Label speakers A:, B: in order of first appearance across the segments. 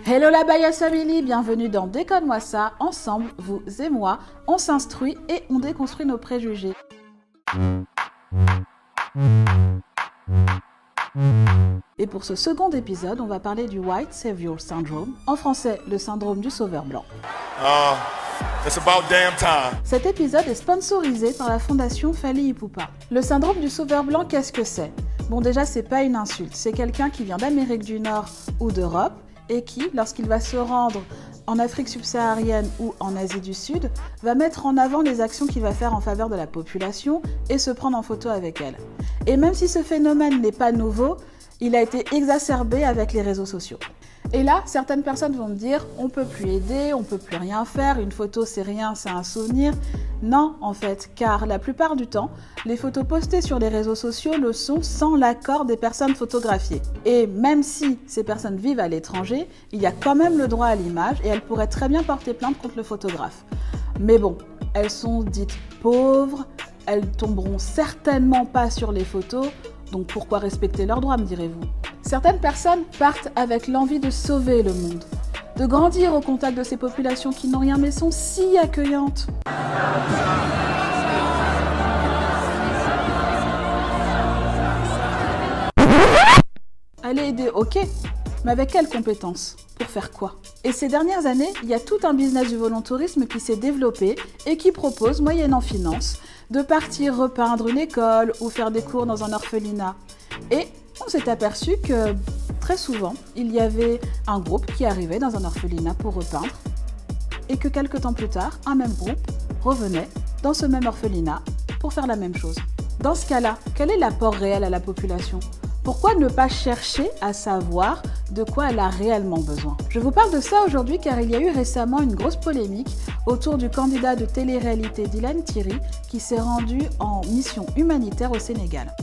A: Hello la Bias Family, bienvenue dans Déconne-moi ça. Ensemble, vous et moi, on s'instruit et on déconstruit nos préjugés. Et pour ce second épisode, on va parler du White Savior Syndrome, en français le syndrome du sauveur blanc.
B: It's about damn time.
A: Cet épisode est sponsorisé par la fondation Fally Ipupa. Le syndrome du sauveur blanc, qu'est-ce que c'est? Bon, déjà, c'est pas une insulte, c'est quelqu'un qui vient d'Amérique du Nord ou d'Europe et qui, lorsqu'il va se rendre en Afrique subsaharienne ou en Asie du Sud, va mettre en avant les actions qu'il va faire en faveur de la population et se prendre en photo avec elle. Et même si ce phénomène n'est pas nouveau, il a été exacerbé avec les réseaux sociaux. Et là, certaines personnes vont me dire « on peut plus aider, on peut plus rien faire, une photo c'est rien, c'est un souvenir ». Non, en fait, car la plupart du temps, les photos postées sur les réseaux sociaux le sont sans l'accord des personnes photographiées. Et même si ces personnes vivent à l'étranger, il y a quand même le droit à l'image et elles pourraient très bien porter plainte contre le photographe. Mais bon, elles sont dites pauvres, elles tomberont certainement pas sur les photos, donc pourquoi respecter leurs droits, me direz-vous? Certaines personnes partent avec l'envie de sauver le monde, de grandir au contact de ces populations qui n'ont rien mais sont si accueillantes. Aller aider, ok, mais avec quelles compétences? Pour faire quoi? Et ces dernières années, il y a tout un business du volontourisme qui s'est développé et qui propose, moyennant finance, de partir repeindre une école ou faire des cours dans un orphelinat. Et on s'est aperçu que très souvent, il y avait un groupe qui arrivait dans un orphelinat pour repeindre et que quelques temps plus tard, un même groupe revenait dans ce même orphelinat pour faire la même chose. Dans ce cas-là, quel est l'apport réel à la population? Pourquoi ne pas chercher à savoir de quoi elle a réellement besoin? Je vous parle de ça aujourd'hui car il y a eu récemment une grosse polémique autour du candidat de télé-réalité Dylan Thierry qui s'est rendu en mission humanitaire au Sénégal.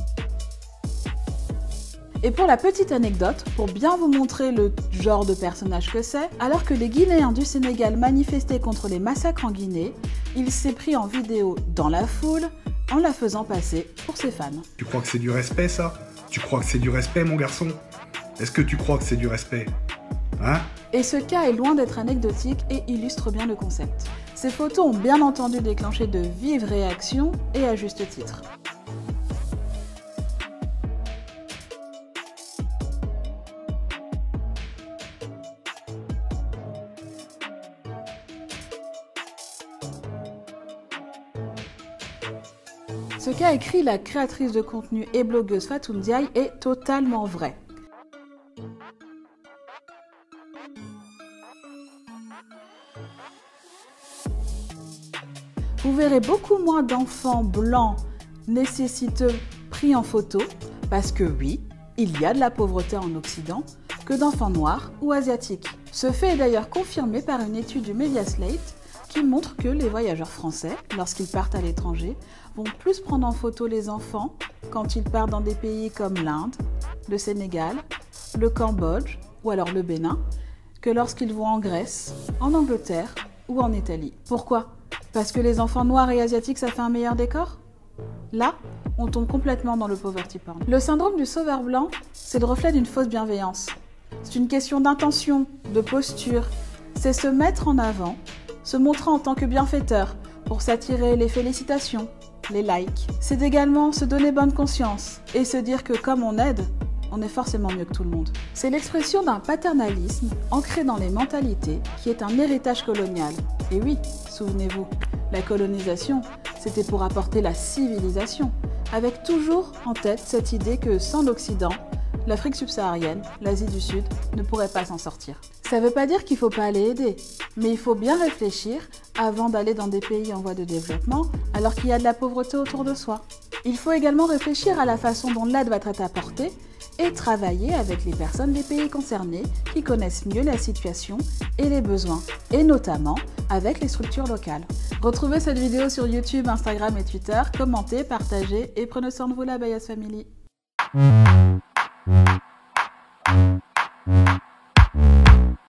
A: Et pour la petite anecdote, pour bien vous montrer le genre de personnage que c'est, alors que les Guinéens du Sénégal manifestaient contre les massacres en Guinée, il s'est pris en vidéo dans la foule en la faisant passer pour ses fans.
C: Tu crois que c'est du respect ça? Tu crois que c'est du respect mon garçon? Est-ce que tu crois que c'est du respect? Hein?
A: Et ce cas est loin d'être anecdotique et illustre bien le concept. Ces photos ont bien entendu déclenché de vives réactions et à juste titre. Ce qu'a écrit la créatrice de contenu et blogueuse Fatou Ndiaye est totalement vrai. Vous verrez beaucoup moins d'enfants blancs nécessiteux pris en photo, parce que oui, il y a de la pauvreté en Occident, que d'enfants noirs ou asiatiques. Ce fait est d'ailleurs confirmé par une étude du Media Slate qui montre que les voyageurs français, lorsqu'ils partent à l'étranger, vont plus prendre en photo les enfants quand ils partent dans des pays comme l'Inde, le Sénégal, le Cambodge ou alors le Bénin, que lorsqu'ils vont en Grèce, en Angleterre ou en Italie. Pourquoi? Parce que les enfants noirs et asiatiques, ça fait un meilleur décor? Là, on tombe complètement dans le poverty porn. Le syndrome du sauveur blanc, c'est le reflet d'une fausse bienveillance. C'est une question d'intention, de posture. C'est se mettre en avant, se montrer en tant que bienfaiteur pour s'attirer les félicitations, les likes. C'est également se donner bonne conscience et se dire que comme on aide, on est forcément mieux que tout le monde. C'est l'expression d'un paternalisme ancré dans les mentalités qui est un héritage colonial. Et oui, souvenez-vous, la colonisation, c'était pour apporter la civilisation, avec toujours en tête cette idée que sans l'Occident, l'Afrique subsaharienne, l'Asie du Sud, ne pourrait pas s'en sortir. Ça ne veut pas dire qu'il ne faut pas aller aider, mais il faut bien réfléchir avant d'aller dans des pays en voie de développement alors qu'il y a de la pauvreté autour de soi. Il faut également réfléchir à la façon dont l'aide va être apportée et travailler avec les personnes des pays concernés qui connaissent mieux la situation et les besoins, et notamment avec les structures locales. Retrouvez cette vidéo sur YouTube, Instagram et Twitter, commentez, partagez et prenez soin de vous la Bias Family.